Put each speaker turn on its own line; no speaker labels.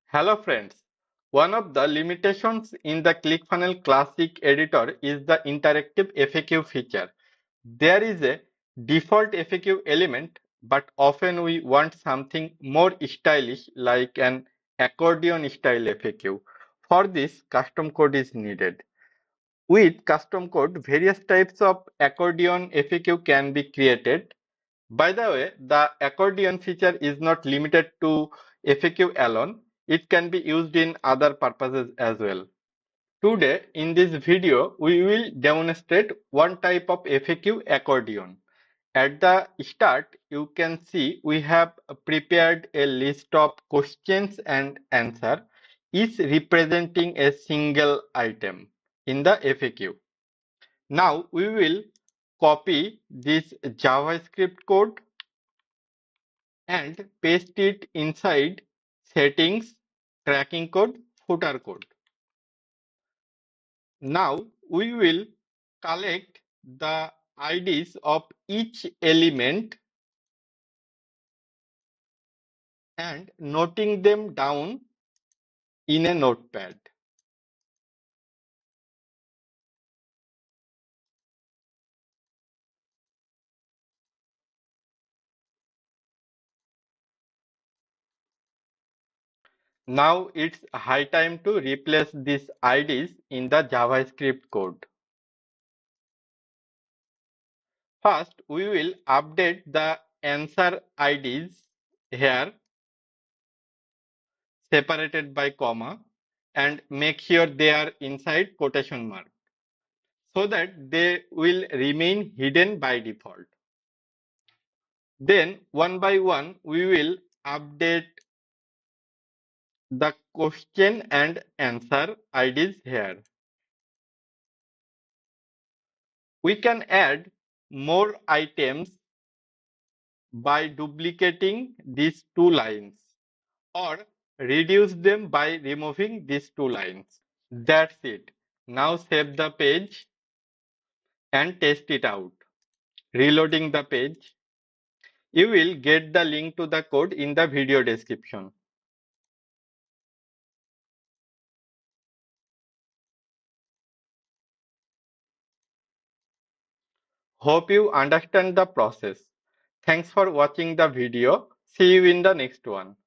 Hello friends. One of the limitations in the ClickFunnels Classic editor is the interactive FAQ feature. There is a default FAQ element, but often we want something more stylish like an accordion style FAQ. For this, custom code is needed. With custom code, various types of accordion FAQ can be created. By the way, the accordion feature is not limited to FAQ alone. It can be used in other purposes as well. Today, in this video, we will demonstrate one type of FAQ accordion. At the start, you can see we have prepared a list of questions and answer, each representing a single item in the FAQ. Now, we will copy this JavaScript code and paste it inside settings, tracking code, footer code. Now we will collect the IDs of each element and noting them down in a notepad. Now it's high time to replace these IDs in the JavaScript code. First, we will update the answer IDs here separated by comma and make sure they are inside quotation mark so that they will remain hidden by default. Then one by one we will update the question and answer IDs here. We can add more items by duplicating these two lines or reduce them by removing these two lines. That's it. Now save the page and test it out. Reloading the page. You will get the link to the code in the video description. Hope you understand the process. Thanks for watching the video. See you in the next one.